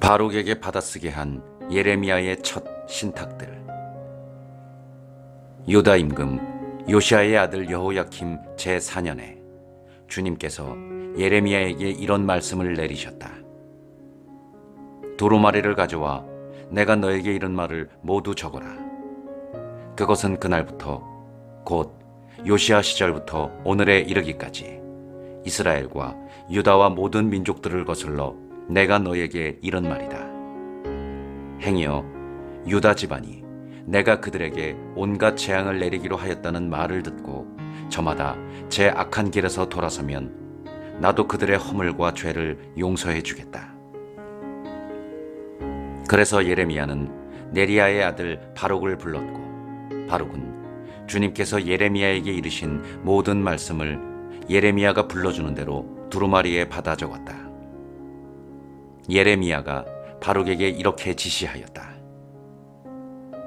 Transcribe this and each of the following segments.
바룩에게 받아쓰게 한 예레미야의 첫 신탁들. 유다 임금 요시야의 아들 여호야킴 제4년에 주님께서 예레미야에게 이런 말씀을 내리셨다. 두루마리를 가져와 내가 너에게 이른 말을 모두 적어라. 그것은 그날부터 곧 요시야 시절부터 오늘에 이르기까지 이스라엘과 유다와 모든 민족들을 거슬러 내가 너에게 이런 말이다. 행여 유다 집안이 내가 그들에게 온갖 재앙을 내리기로 하였다는 말을 듣고 저마다 제 악한 길에서 돌아서면 나도 그들의 허물과 죄를 용서해 주겠다. 그래서 예레미야는 네리야의 아들 바룩을 불렀고, 바룩은 주님께서 예레미야에게 이르신 모든 말씀을 예레미야가 불러주는 대로 두루마리에 받아 적었다. 예레미야가 바룩에게 이렇게 지시하였다.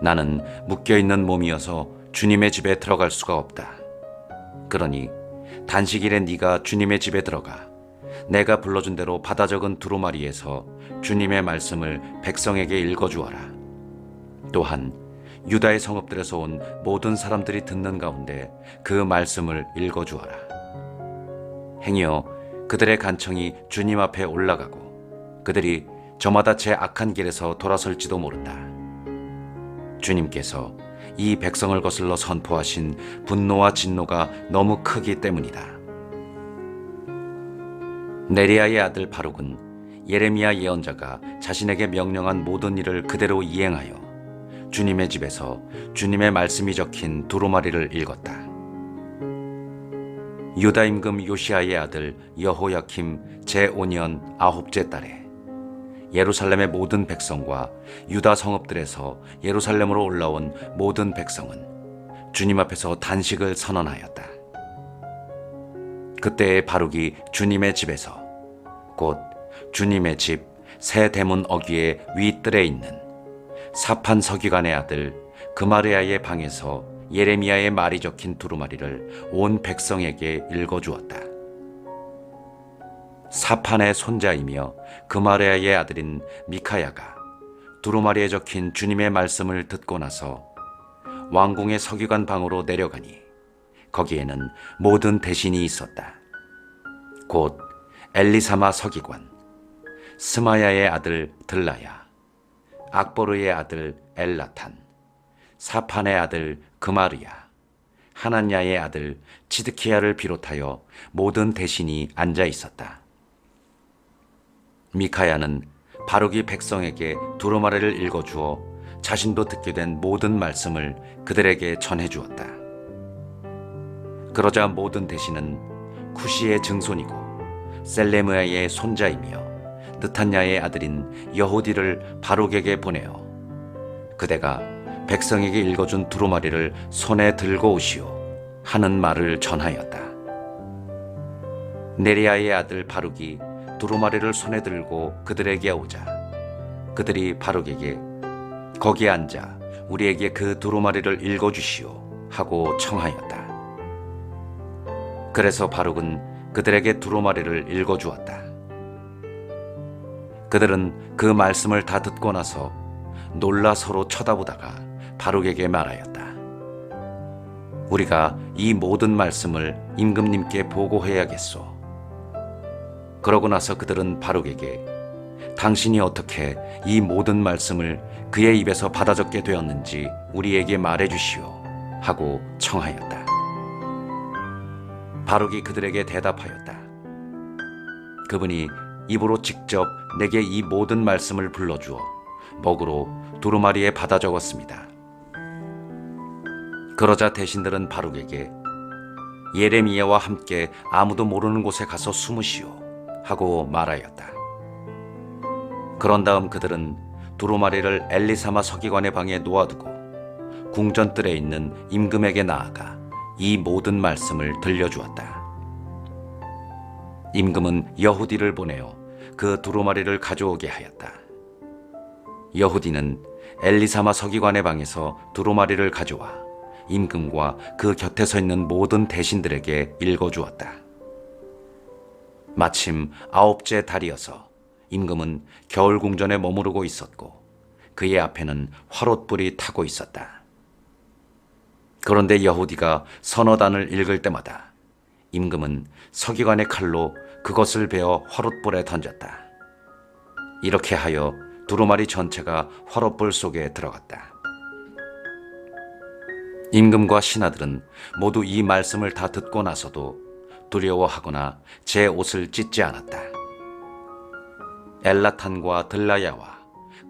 나는 묶여있는 몸이어서 주님의 집에 들어갈 수가 없다. 그러니 단식일에 네가 주님의 집에 들어가 내가 불러준 대로 받아 적은 두루마리에서 주님의 말씀을 백성에게 읽어주어라. 또한 유다의 성읍들에서 온 모든 사람들이 듣는 가운데 그 말씀을 읽어주어라. 행여 그들의 간청이 주님 앞에 올라가고 그들이 저마다 제 악한 길에서 돌아설지도 모른다. 주님께서 이 백성을 거슬러 선포하신 분노와 진노가 너무 크기 때문이다. 네리야의 아들 바룩은 예레미야 예언자가 자신에게 명령한 모든 일을 그대로 이행하여 주님의 집에서 주님의 말씀이 적힌 두루마리를 읽었다. 유다 임금 요시야의 아들 여호야킴 제5년 9째 달에 예루살렘의 모든 백성과 유다 성읍들에서 예루살렘으로 올라온 모든 백성은 주님 앞에서 단식을 선언하였다. 그때에 바룩이 주님의 집에서 곧 주님의 집 새 대문 어귀의 윗뜰에 있는 사판 서기관의 아들 그마르야의 방에서 예레미야의 말이 적힌 두루마리를 온 백성에게 읽어주었다. 사판의 손자이며 그마르야의 아들인 미카야가 두루마리에 적힌 주님의 말씀을 듣고 나서 왕궁의 서기관 방으로 내려가니 거기에는 모든 대신이 있었다. 곧 엘리사마 서기관, 스마야의 아들 들라야, 악보르의 아들 엘라탄, 사판의 아들 그마르야, 하나냐의 아들 지드키야를 비롯하여 모든 대신이 앉아 있었다. 미카야는 바룩이 백성에게 두루마리를 읽어주어 자신도 듣게 된 모든 말씀을 그들에게 전해주었다. 그러자 모든 대신은 쿠시의 증손이고 셀레므야의 손자이며 느탄야의 아들인 여호디를 바룩에게 보내어 그대가 백성에게 읽어준 두루마리를 손에 들고 오시오 하는 말을 전하였다. 네리야의 아들 바룩이 두루마리를 손에 들고 그들에게 오자 그들이 바룩에게 거기에 앉아 우리에게 그 두루마리를 읽어주시오 하고 청하였다. 그래서 바룩은 그들에게 두루마리를 읽어주었다. 그들은 그 말씀을 다 듣고 나서 놀라 서로 쳐다보다가 바룩에게 말하였다. 우리가 이 모든 말씀을 임금님께 보고해야겠소. 그러고 나서 그들은 바룩에게 당신이 어떻게 이 모든 말씀을 그의 입에서 받아 적게 되었는지 우리에게 말해주시오 하고 청하였다. 바룩이 그들에게 대답하였다. 그분이 입으로 직접 내게 이 모든 말씀을 불러주어 먹으로 두루마리에 받아 적었습니다. 그러자 대신들은 바룩에게 예레미야와 함께 아무도 모르는 곳에 가서 숨으시오 하고 말하였다. 그런 다음 그들은 두루마리를 엘리사마 서기관의 방에 놓아두고 궁전뜰에 있는 임금에게 나아가 이 모든 말씀을 들려주었다. 임금은 여후디를 보내어 그 두루마리를 가져오게 하였다. 여후디는 엘리사마 서기관의 방에서 두루마리를 가져와 임금과 그 곁에 서 있는 모든 대신들에게 읽어주었다. 마침 9째 달이어서 임금은 겨울 궁전에 머무르고 있었고 그의 앞에는 화롯불이 타고 있었다. 그런데 여호디가 선어단을 읽을 때마다 임금은 서기관의 칼로 그것을 베어 화롯불에 던졌다. 이렇게 하여 두루마리 전체가 화롯불 속에 들어갔다. 임금과 신하들은 모두 이 말씀을 다 듣고 나서도 두려워하거나 제 옷을 찢지 않았다. 엘라탄과 들라야와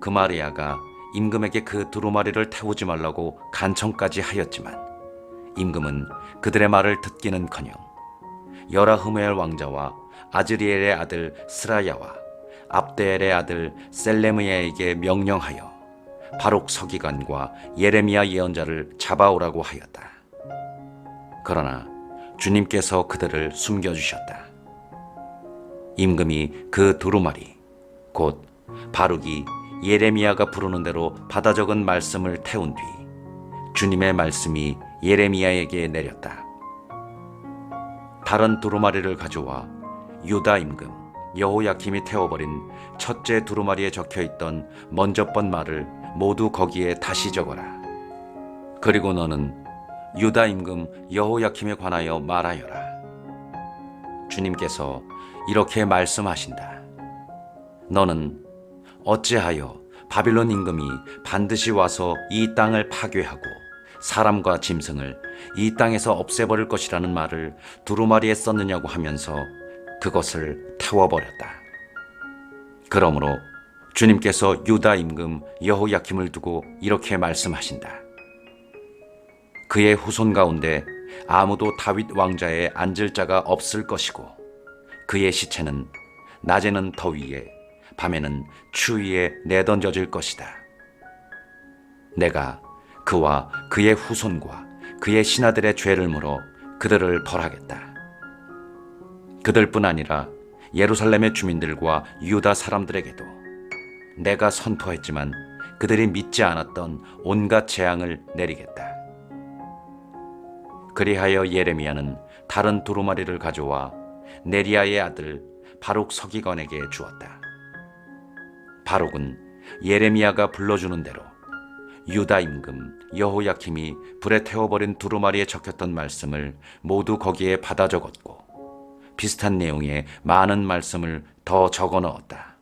그마리아가 임금에게 그 두루마리를 태우지 말라고 간청까지 하였지만 임금은 그들의 말을 듣기는커녕 여라흐멜 왕자와 아즈리엘의 아들 스라야와 압데엘의 아들 셀레미야에게 명령하여 바록 서기관과 예레미야 예언자를 잡아오라고 하였다. 그러나 주님께서 그들을 숨겨주셨다. 임금이 그 두루마리 곧 바룩이 예레미야가 부르는 대로 받아 적은 말씀을 태운 뒤 주님의 말씀이 예레미야에게 내렸다. 다른 두루마리를 가져와 유다 임금 여호야킴이 태워버린 첫째 두루마리에 적혀있던 먼저 번 말을 모두 거기에 다시 적어라. 그리고 너는 유다 임금 여호야킴에 관하여 말하여라. 주님께서 이렇게 말씀하신다. 너는 어찌하여 바빌론 임금이 반드시 와서 이 땅을 파괴하고 사람과 짐승을 이 땅에서 없애버릴 것이라는 말을 두루마리에 썼느냐고 하면서 그것을 태워버렸다. 그러므로 주님께서 유다 임금 여호야킴을 두고 이렇게 말씀하신다. 그의 후손 가운데 아무도 다윗 왕자에 앉을 자가 없을 것이고 그의 시체는 낮에는 더위에 밤에는 추위에 내던져질 것이다. 내가 그와 그의 후손과 그의 신하들의 죄를 물어 그들을 벌하겠다. 그들뿐 아니라 예루살렘의 주민들과 유다 사람들에게도 내가 선포했지만 그들이 믿지 않았던 온갖 재앙을 내리겠다. 그리하여 예레미야는 다른 두루마리를 가져와 네리야의 아들 바룩 서기관에게 주었다. 바룩은 예레미야가 불러주는 대로 유다 임금 여호야킴이 불에 태워버린 두루마리에 적혔던 말씀을 모두 거기에 받아 적었고 비슷한 내용의 많은 말씀을 더 적어 넣었다.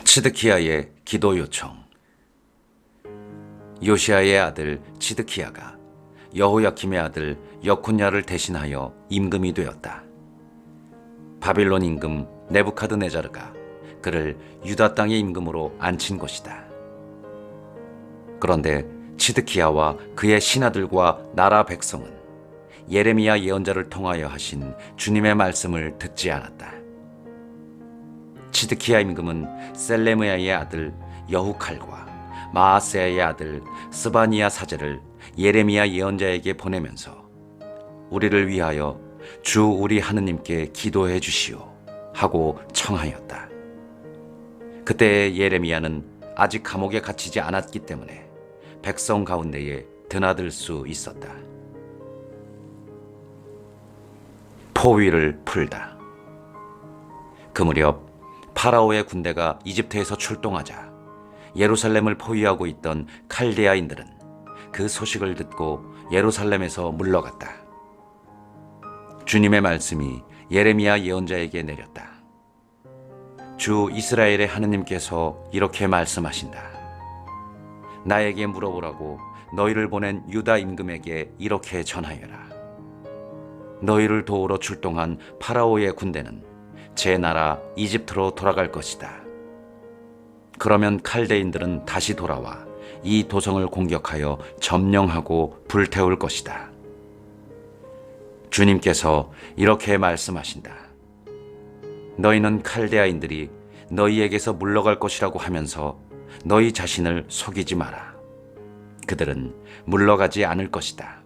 치드키야의 기도 요청. 요시야의 아들 치드키야가 여호야킴의 아들 여콘야를 대신하여 임금이 되었다. 바빌론 임금 네부카드네자르가 그를 유다 땅의 임금으로 앉힌 것이다. 그런데 치드키야와 그의 신하들과 나라 백성은 예레미야 예언자를 통하여 하신 주님의 말씀을 듣지 않았다. 치드키야 임금은 셀레므야의 아들 여후칼과 마아세야의 아들 스바니야 사제를 예레미야 예언자에게 보내면서 우리를 위하여 주 우리 하느님께 기도해 주시오 하고 청하였다. 그때 예레미야는 아직 감옥에 갇히지 않았기 때문에 백성 가운데에 드나들 수 있었다. 포위를 풀다. 그 무렵 파라오의 군대가 이집트에서 출동하자 예루살렘을 포위하고 있던 칼데아인들은 그 소식을 듣고 예루살렘에서 물러갔다. 주님의 말씀이 예레미야 예언자에게 내렸다. 주 이스라엘의 하느님께서 이렇게 말씀하신다. 나에게 물어보라고 너희를 보낸 유다 임금에게 이렇게 전하여라. 너희를 도우러 출동한 파라오의 군대는 제 나라 이집트로 돌아갈 것이다. 그러면 칼데인들은 다시 돌아와 이 도성을 공격하여 점령하고 불태울 것이다. 주님께서 이렇게 말씀하신다. 너희는 칼데아인들이 너희에게서 물러갈 것이라고 하면서 너희 자신을 속이지 마라. 그들은 물러가지 않을 것이다.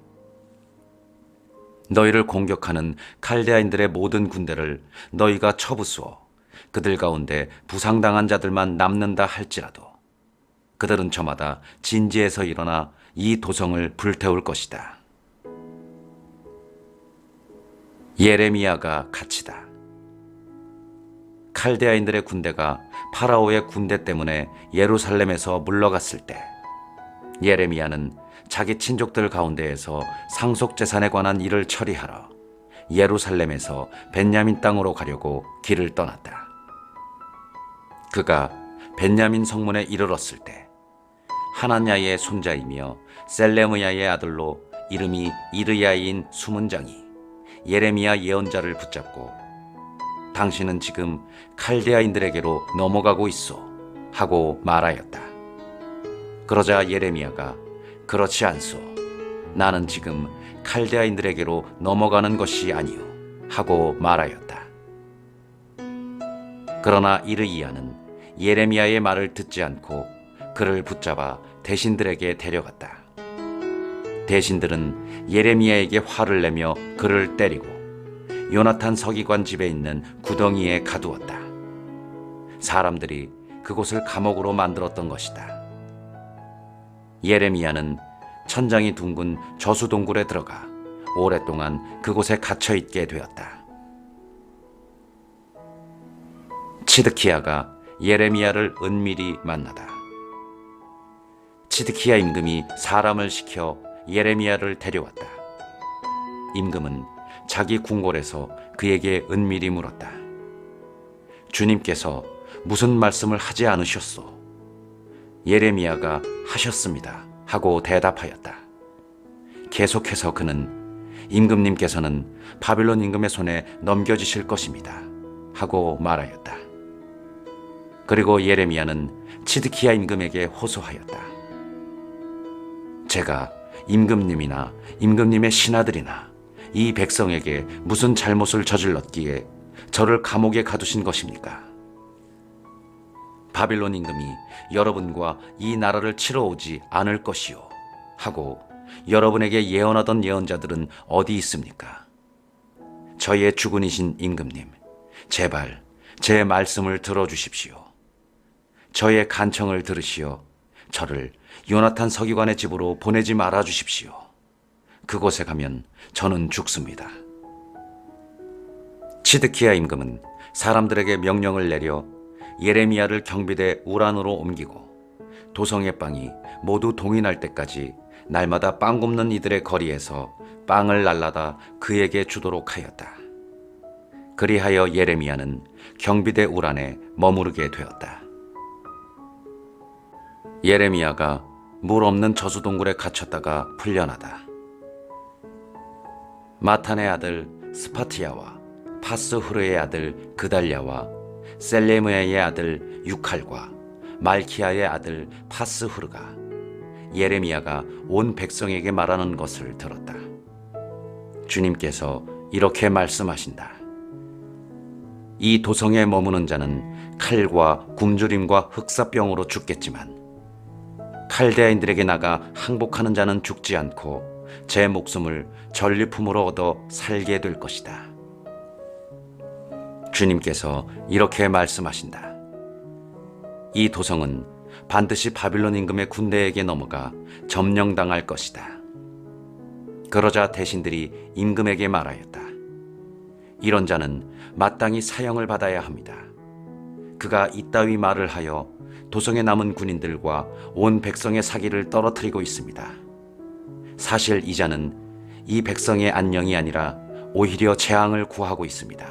너희를 공격하는 칼데아인들의 모든 군대를 너희가 쳐부수어 그들 가운데 부상당한 자들만 남는다 할지라도 그들은 저마다 진지에서 일어나 이 도성을 불태울 것이다. 예레미야가 갇히다. 칼데아인들의 군대가 파라오의 군대 때문에 예루살렘에서 물러갔을 때 예레미야는 자기 친족들 가운데에서 상속재산에 관한 일을 처리하러 예루살렘에서 벤야민 땅으로 가려고 길을 떠났다. 그가 벤야민 성문에 이르렀을 때 하나냐의 손자이며 셀레므야의 아들로 이름이 이르야인 수문장이 예레미야 예언자를 붙잡고 당신은 지금 칼데아인들에게로 넘어가고 있소 하고 말하였다. 그러자 예레미야가 그렇지 않소. 나는 지금 칼데아인들에게로 넘어가는 것이 아니오 하고 말하였다. 그러나 이르이야는 예레미야의 말을 듣지 않고 그를 붙잡아 대신들에게 데려갔다. 대신들은 예레미야에게 화를 내며 그를 때리고 요나탄 서기관 집에 있는 구덩이에 가두었다. 사람들이 그곳을 감옥으로 만들었던 것이다. 예레미야는 천장이 둥근 저수동굴에 들어가 오랫동안 그곳에 갇혀 있게 되었다. 치드키야가 예레미야를 은밀히 만나다. 치드키야 임금이 사람을 시켜 예레미야를 데려왔다. 임금은 자기 궁궐에서 그에게 은밀히 물었다. 주님께서 무슨 말씀을 하지 않으셨소? 예레미야가 하셨습니다 하고 대답하였다. 계속해서 그는 임금님께서는 바빌론 임금의 손에 넘겨지실 것입니다 하고 말하였다. 그리고 예레미야는 치드키야 임금에게 호소하였다. 제가 임금님이나 임금님의 신하들이나 이 백성에게 무슨 잘못을 저질렀기에 저를 감옥에 가두신 것입니까? 바빌론 임금이 여러분과 이 나라를 치러 오지 않을 것이요 하고 여러분에게 예언하던 예언자들은 어디 있습니까? 저희의 주군이신 임금님, 제발 제 말씀을 들어주십시오. 저의 간청을 들으시어 저를 요나탄 서기관의 집으로 보내지 말아 주십시오. 그곳에 가면 저는 죽습니다. 치드키야 임금은 사람들에게 명령을 내려 예레미야를 경비대 우란으로 옮기고 도성의 빵이 모두 동이 날 때까지 날마다 빵 굽는 이들의 거리에서 빵을 날라다 그에게 주도록 하였다. 그리하여 예레미야는 경비대 우란에 머무르게 되었다. 예레미야가 물 없는 저수동굴에 갇혔다가 풀려나다. 마탄의 아들 스파티야와 파스후르의 아들 그달랴와 셀레므야의 아들 유칼과 말키야의 아들 파스후르가 예레미야가 온 백성에게 말하는 것을 들었다. 주님께서 이렇게 말씀하신다. 이 도성에 머무는 자는 칼과 굶주림과 흑사병으로 죽겠지만 칼데아인들에게 나가 항복하는 자는 죽지 않고 제 목숨을 전리품으로 얻어 살게 될 것이다. 주님께서 이렇게 말씀하신다. 이 도성은 반드시 바빌론 임금의 군대에게 넘어가 점령당할 것이다. 그러자 대신들이 임금에게 말하였다. 이런 자는 마땅히 사형을 받아야 합니다. 그가 이따위 말을 하여 도성에 남은 군인들과 온 백성의 사기를 떨어뜨리고 있습니다. 사실 이 자는 이 백성의 안녕이 아니라 오히려 재앙을 구하고 있습니다.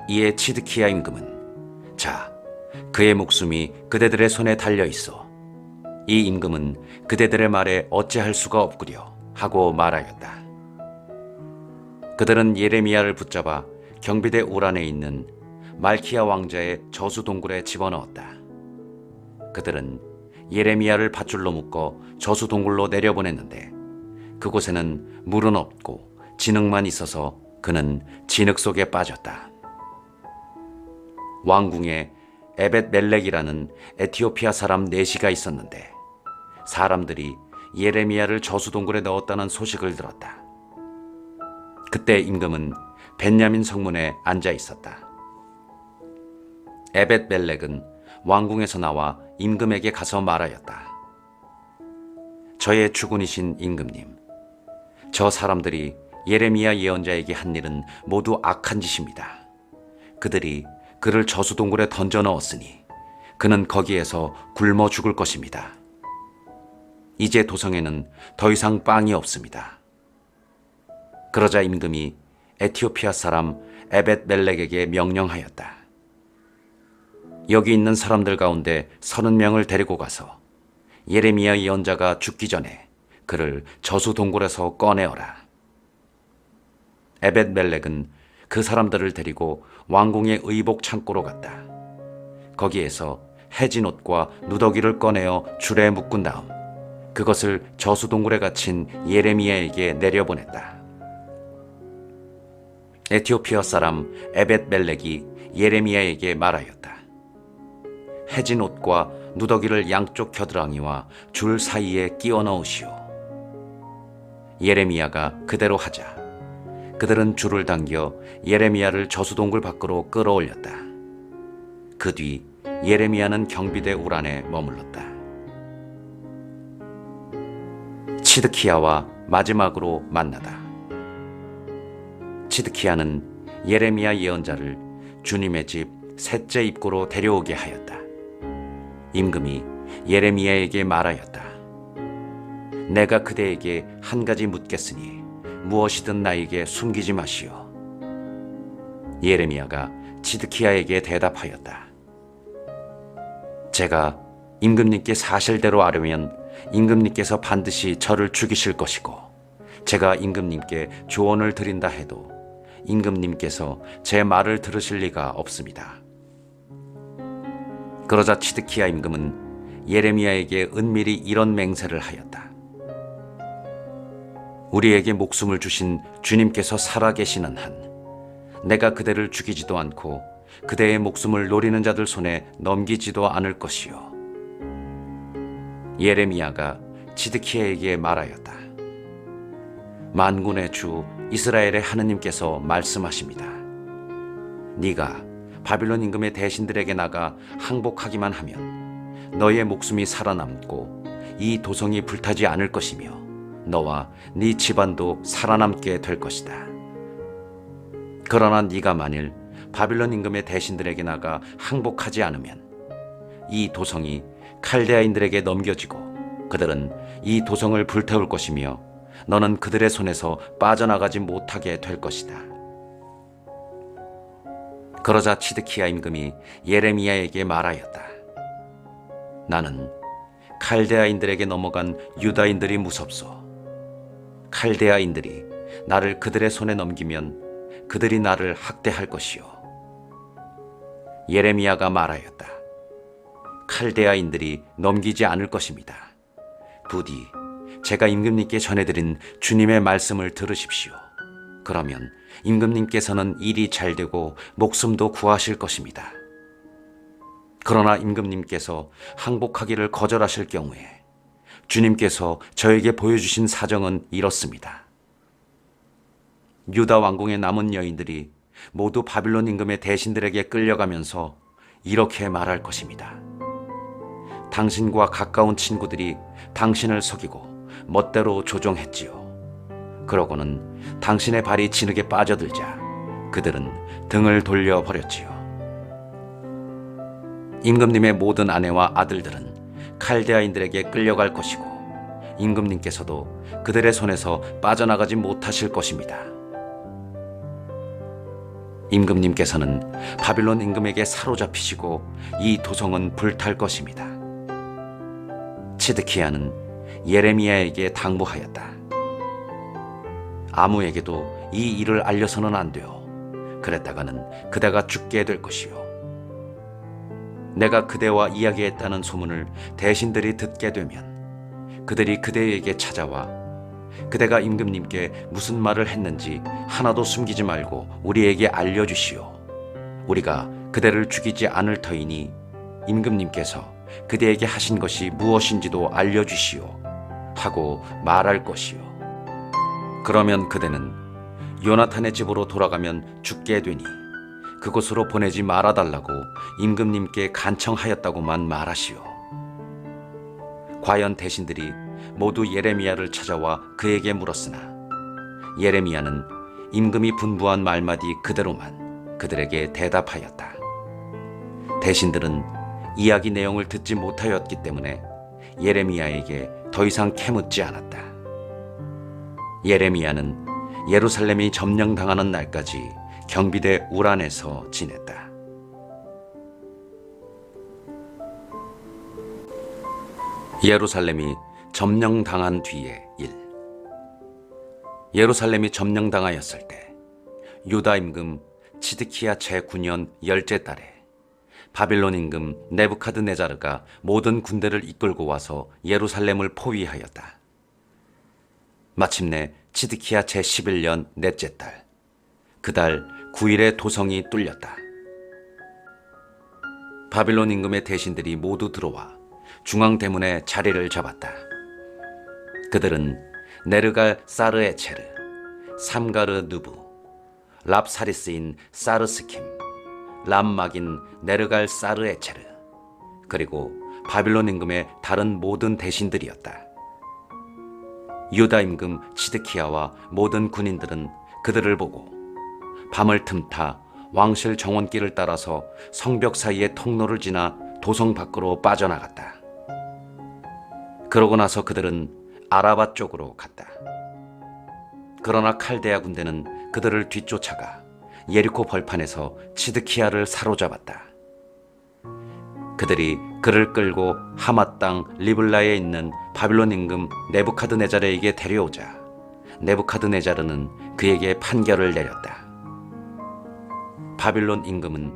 이에 치드키야 임금은 자, 그의 목숨이 그대들의 손에 달려 있어. 이 임금은 그대들의 말에 어찌할 수가 없구려 하고 말하였다. 그들은 예레미야를 붙잡아 경비대 우란에 있는 말키야 왕자의 저수동굴에 집어넣었다. 그들은 예레미야를 밧줄로 묶어 저수동굴로 내려보냈는데 그곳에는 물은 없고 진흙만 있어서 그는 진흙 속에 빠졌다. 왕궁에 에벳 멜렉이라는 에티오피아 사람 넷이가 있었는데 사람들이 예레미야를 저수동굴에 넣었다는 소식을 들었다. 그때 임금은 벤야민 성문에 앉아 있었다. 에벳 멜렉은 왕궁에서 나와 임금에게 가서 말하였다. 저의 주군이신 임금님, 저 사람들이 예레미야 예언자에게 한 일은 모두 악한 짓입니다. 그들이 그를 저수동굴에 던져 넣었으니 그는 거기에서 굶어 죽을 것입니다. 이제 도성에는 더 이상 빵이 없습니다. 그러자 임금이 에티오피아 사람 에벳멜렉에게 명령하였다. 여기 있는 사람들 가운데 30명을 데리고 가서 예레미야 예언자가 죽기 전에 그를 저수동굴에서 꺼내어라. 에벳멜렉은 그 사람들을 데리고 왕궁의 의복 창고로 갔다. 거기에서 해진 옷과 누더기를 꺼내어 줄에 묶은 다음 그것을 저수동굴에 갇힌 예레미야에게 내려보냈다. 에티오피아 사람 에벳멜렉이 예레미야에게 말하였다. 해진 옷과 누더기를 양쪽 겨드랑이와 줄 사이에 끼워 넣으시오. 예레미야가 그대로 하자 그들은 줄을 당겨 예레미야를 저수동굴 밖으로 끌어올렸다. 그 뒤 예레미야는 경비대 우란에 머물렀다. 치드키야와 마지막으로 만나다. 치드키야는 예레미야 예언자를 주님의 집 셋째 입구로 데려오게 하였다. 임금이 예레미야에게 말하였다. 내가 그대에게 한 가지 묻겠으니 무엇이든 나에게 숨기지 마시오. 예레미야가 치드키야에게 대답하였다. 제가 임금님께 사실대로 아뢰면 임금님께서 반드시 저를 죽이실 것이고 제가 임금님께 조언을 드린다 해도 임금님께서 제 말을 들으실 리가 없습니다. 그러자 치드키야 임금은 예레미야에게 은밀히 이런 맹세를 하였다. 우리에게 목숨을 주신 주님께서 살아계시는 한 내가 그대를 죽이지도 않고 그대의 목숨을 노리는 자들 손에 넘기지도 않을 것이요. 예레미야가 치드키야에게 말하였다. 만군의 주 이스라엘의 하느님께서 말씀하십니다. 네가 바빌론 임금의 대신들에게 나가 항복하기만 하면 너의 목숨이 살아남고 이 도성이 불타지 않을 것이며 너와 네 집안도 살아남게 될 것이다. 그러나 네가 만일 바빌론 임금의 대신들에게 나가 항복하지 않으면 이 도성이 칼데아인들에게 넘겨지고 그들은 이 도성을 불태울 것이며 너는 그들의 손에서 빠져나가지 못하게 될 것이다. 그러자 치드키야 임금이 예레미야에게 말하였다. 나는 칼데아인들에게 넘어간 유다인들이 무섭소. 칼데아인들이 나를 그들의 손에 넘기면 그들이 나를 학대할 것이요. 예레미야가 말하였다. 칼데아인들이 넘기지 않을 것입니다. 부디 제가 임금님께 전해드린 주님의 말씀을 들으십시오. 그러면 임금님께서는 일이 잘되고 목숨도 구하실 것입니다. 그러나 임금님께서 항복하기를 거절하실 경우에 주님께서 저에게 보여주신 사정은 이렇습니다. 유다 왕궁의 남은 여인들이 모두 바빌론 임금의 대신들에게 끌려가면서 이렇게 말할 것입니다. 당신과 가까운 친구들이 당신을 속이고 멋대로 조종했지요. 그러고는 당신의 발이 진흙에 빠져들자 그들은 등을 돌려버렸지요. 임금님의 모든 아내와 아들들은 칼데아인들에게 끌려갈 것이고 임금님께서도 그들의 손에서 빠져나가지 못하실 것입니다. 임금님께서는 바빌론 임금에게 사로잡히시고 이 도성은 불탈 것입니다. 치드키야는 예레미야에게 당부하였다. 아무에게도 이 일을 알려서는 안 돼요. 그랬다가는 그대가 죽게 될 것이요. 내가 그대와 이야기했다는 소문을 대신들이 듣게 되면 그들이 그대에게 찾아와 그대가 임금님께 무슨 말을 했는지 하나도 숨기지 말고 우리에게 알려주시오. 우리가 그대를 죽이지 않을 터이니 임금님께서 그대에게 하신 것이 무엇인지도 알려주시오 하고 말할 것이요. 그러면 그대는 요나탄의 집으로 돌아가면 죽게 되니 그곳으로 보내지 말아달라고 임금님께 간청하였다고만 말하시오. 과연 대신들이 모두 예레미야를 찾아와 그에게 물었으나 예레미야는 임금이 분부한 말마디 그대로만 그들에게 대답하였다. 대신들은 이야기 내용을 듣지 못하였기 때문에 예레미야에게 더 이상 캐묻지 않았다. 예레미야는 예루살렘이 점령당하는 날까지 경비대 우란에서 지냈다. 예루살렘이 점령당한 뒤의 일. 예루살렘이 점령당하였을 때 유다 임금 치드키야 제9년 10째 달에 바빌론 임금 네부카드네자르가 모든 군대를 이끌고 와서 예루살렘을 포위하였다. 마침내 치드키야 제11년 넷째 달, 그달 9일에 도성이 뚫렸다. 바빌론 임금의 대신들이 모두 들어와 중앙대문에 자리를 잡았다. 그들은 네르갈 사르에체르, 삼가르 누부, 랍사리스인 사르스킴, 람막인 네르갈 사르에체르, 그리고 바빌론 임금의 다른 모든 대신들이었다. 유다 임금 치드키야와 모든 군인들은 그들을 보고 밤을 틈타 왕실 정원길을 따라서 성벽 사이의 통로를 지나 도성 밖으로 빠져나갔다. 그러고 나서 그들은 아라바 쪽으로 갔다. 그러나 칼데아 군대는 그들을 뒤쫓아가 예리코 벌판에서 치드키야를 사로잡았다. 그들이 그를 끌고 하맛 땅 리블라에 있는 바빌론 임금 네부카드네자르에게 데려오자 네부카드네자르는 그에게 판결을 내렸다. 바빌론 임금은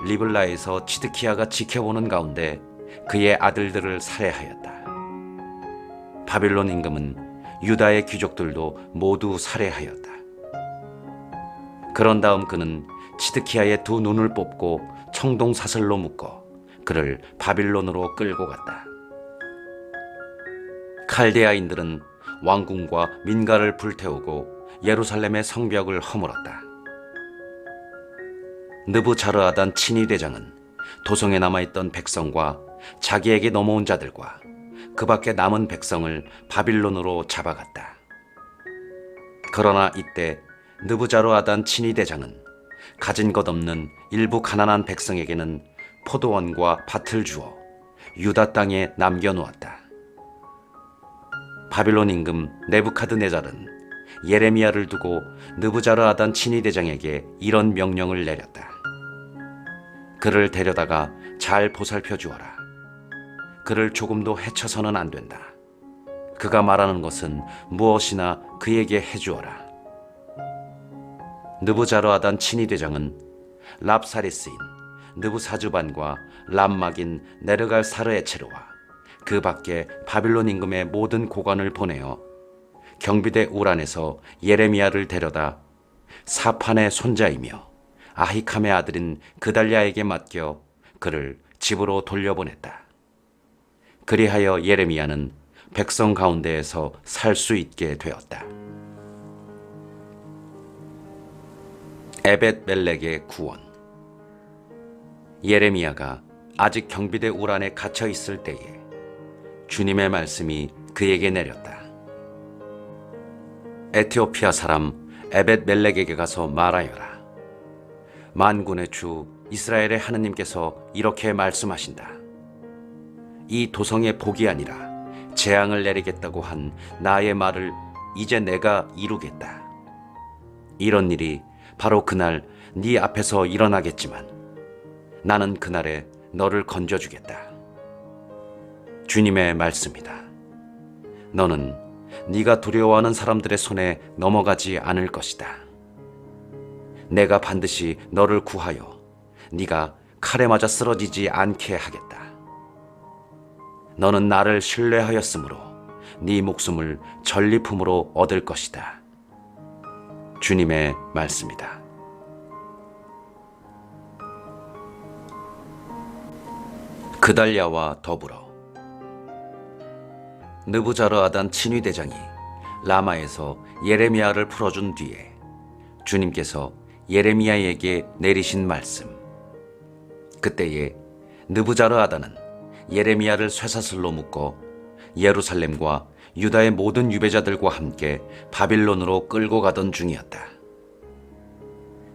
리블라에서 치드키야가 지켜보는 가운데 그의 아들들을 살해하였다. 바빌론 임금은 유다의 귀족들도 모두 살해하였다. 그런 다음 그는 치드키야의 두 눈을 뽑고 청동사슬로 묶어 그를 바빌론으로 끌고 갔다. 칼데아인들은 왕궁과 민가를 불태우고 예루살렘의 성벽을 허물었다. 느부자르아단 친위 대장은 도성에 남아있던 백성과 자기에게 넘어온 자들과 그 밖에 남은 백성을 바빌론으로 잡아갔다. 그러나 이때 느부자르아단 친위 대장은 가진 것 없는 일부 가난한 백성에게는 포도원과 밭을 주어 유다 땅에 남겨놓았다. 바빌론 임금 네부카드네자르는 예레미야를 두고 느부자르아단 친위 대장에게 이런 명령을 내렸다. 그를 데려다가 잘 보살펴 주어라. 그를 조금도 해쳐서는 안 된다. 그가 말하는 것은 무엇이나 그에게 해주어라. 느부자르아단 친위 대장은 랍사리스인 느부사주반과 람막인 네르갈 사르에체르와 그 밖에 바빌론 임금의 모든 고관을 보내어 경비대 우란에서 예레미야를 데려다 사판의 손자이며 아히캄의 아들인 그달랴에게 맡겨 그를 집으로 돌려보냈다. 그리하여 예레미야는 백성 가운데에서 살 수 있게 되었다. 에벳멜렉의 구원. 예레미야가 아직 경비대 우란에 갇혀 있을 때에 주님의 말씀이 그에게 내렸다. 에티오피아 사람 에벳멜렉에게 가서 말하여라. 만군의 주 이스라엘의 하느님께서 이렇게 말씀하신다. 이 도성의 복이 아니라 재앙을 내리겠다고 한 나의 말을 이제 내가 이루겠다. 이런 일이 바로 그날 네 앞에서 일어나겠지만 나는 그날에 너를 건져주겠다. 주님의 말씀이다. 너는 네가 두려워하는 사람들의 손에 넘어가지 않을 것이다. 내가 반드시 너를 구하여 네가 칼에 맞아 쓰러지지 않게 하겠다. 너는 나를 신뢰하였으므로 네 목숨을 전리품으로 얻을 것이다. 주님의 말씀이다. 그달랴와 더불어 느부자르아단 친위 대장이 라마에서 예레미야를 풀어준 뒤에 주님께서 예레미야에게 내리신 말씀. 그때에 느부자르아단은 예레미야를 쇠사슬로 묶어 예루살렘과 유다의 모든 유배자들과 함께 바빌론으로 끌고 가던 중이었다.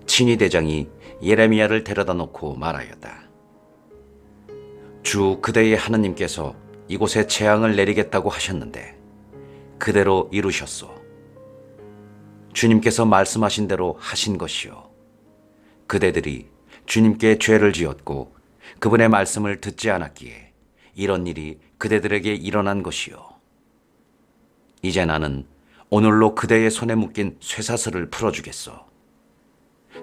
친위 대장이 예레미야를 데려다 놓고 말하였다. 주 그대의 하느님께서 이곳에 재앙을 내리겠다고 하셨는데 그대로 이루셨소. 주님께서 말씀하신 대로 하신 것이요. 그대들이 주님께 죄를 지었고 그분의 말씀을 듣지 않았기에 이런 일이 그대들에게 일어난 것이요. 이제 나는 오늘로 그대의 손에 묶인 쇠사슬을 풀어주겠소.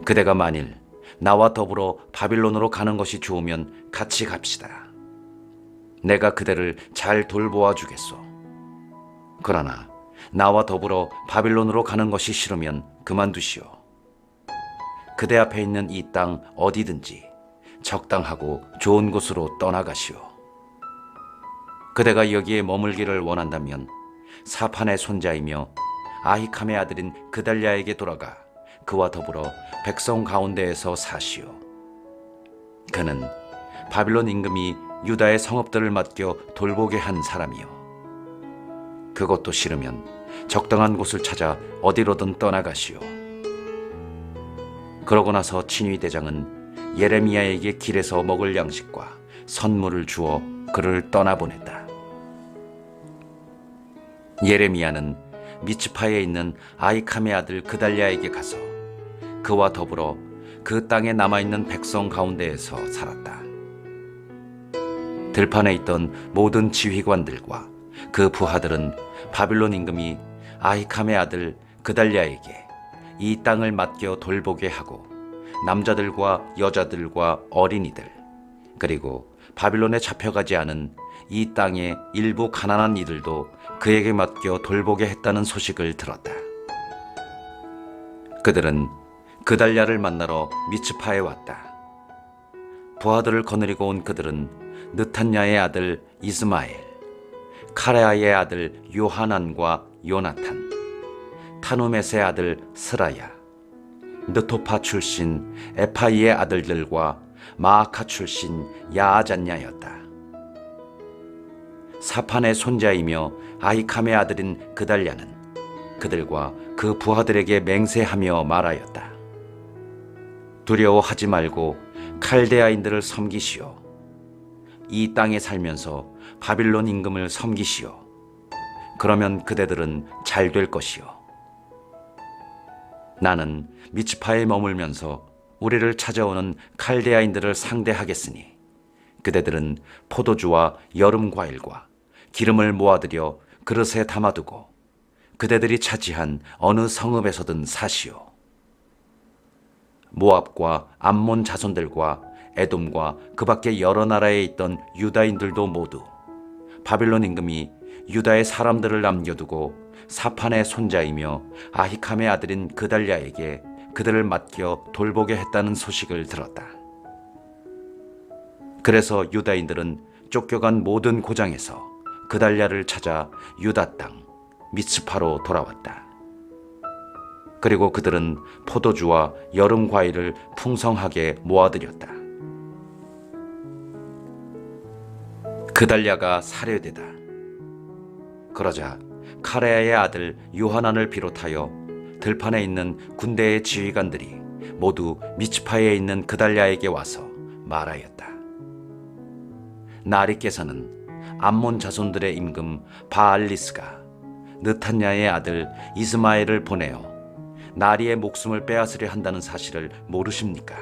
그대가 만일 나와 더불어 바빌론으로 가는 것이 좋으면 같이 갑시다. 내가 그대를 잘 돌보아 주겠소. 그러나 나와 더불어 바빌론으로 가는 것이 싫으면 그만두시오. 그대 앞에 있는 이 땅 어디든지 적당하고 좋은 곳으로 떠나가시오. 그대가 여기에 머물기를 원한다면 사판의 손자이며 아히캄의 아들인 그달랴에게 돌아가 그와 더불어 백성 가운데에서 사시오. 그는 바빌론 임금이 유다의 성읍들을 맡겨 돌보게 한 사람이요. 그것도 싫으면 적당한 곳을 찾아 어디로든 떠나가시오. 그러고 나서 친위 대장은 예레미야에게 길에서 먹을 양식과 선물을 주어 그를 떠나보냈다. 예레미야는 미츠파에 있는 아히캄의 아들 그달랴에게 가서 그와 더불어 그 땅에 남아있는 백성 가운데에서 살았다. 들판에 있던 모든 지휘관들과 그 부하들은 바빌론 임금이 아히캄의 아들 그달랴에게 이 땅을 맡겨 돌보게 하고 남자들과 여자들과 어린이들 그리고 바빌론에 잡혀가지 않은 이 땅의 일부 가난한 이들도 그에게 맡겨 돌보게 했다는 소식을 들었다. 그들은 그달랴를 만나러 미츠파에 왔다. 부하들을 거느리고 온 그들은 느탄야의 아들 이스마엘, 카레아의 아들 요하난과 요나탄, 타누메스의 아들 스라야, 느토파 출신 에파이의 아들들과 마아카 출신 야아잔야였다. 사판의 손자이며 아히캄의 아들인 그달랴는 그들과 그 부하들에게 맹세하며 말하였다. 두려워하지 말고 칼데아인들을 섬기시오. 이 땅에 살면서 바빌론 임금을 섬기시오. 그러면 그대들은 잘 될 것이오. 나는 미츠파에 머물면서 우리를 찾아오는 칼데아인들을 상대하겠으니 그대들은 포도주와 여름 과일과 기름을 모아들여 그릇에 담아두고 그대들이 차지한 어느 성읍에서든 사시오. 모압과 암몬 자손들과 에돔과 그 밖에 여러 나라에 있던 유다인들도 모두 바빌론 임금이 유다의 사람들을 남겨두고 사판의 손자이며 아히캄의 아들인 그달랴에게 그들을 맡겨 돌보게 했다는 소식을 들었다. 그래서 유다인들은 쫓겨간 모든 고장에서 그달랴를 찾아 유다 땅 미츠파로 돌아왔다. 그리고 그들은 포도주와 여름 과일을 풍성하게 모아들였다. 그달랴가 살해되다. 그러자 카레아의 아들 요하난을 비롯하여 들판에 있는 군대의 지휘관들이 모두 미츠파에 있는 그달랴에게 와서 말하였다. 나리께서는 암몬 자손들의 임금 바알리스가 느탄야의 아들 이스마엘을 보내어 나리의 목숨을 빼앗으려 한다는 사실을 모르십니까?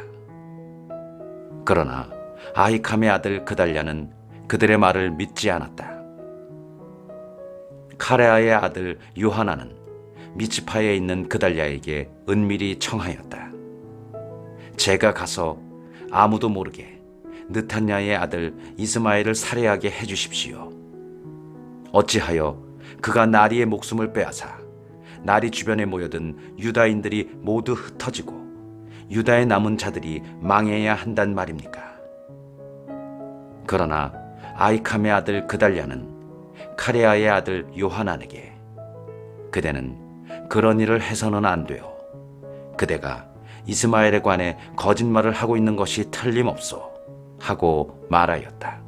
그러나 아히캄의 아들 그달랴는 그들의 말을 믿지 않았다. 카레아의 아들 요하나는 미츠파에 있는 그달랴에게 은밀히 청하였다. 제가 가서 아무도 모르게 느탄야의 아들 이스마엘을 살해하게 해주십시오. 어찌하여 그가 나리의 목숨을 빼앗아 나리 주변에 모여든 유다인들이 모두 흩어지고 유다에 남은 자들이 망해야 한단 말입니까? 그러나 아히캄의 아들 그달랴는 카레아의 아들 요하난에게 그대는 그런 일을 해서는 안 돼요. 그대가 이스마엘에 관해 거짓말을 하고 있는 것이 틀림없소 하고 말하였다.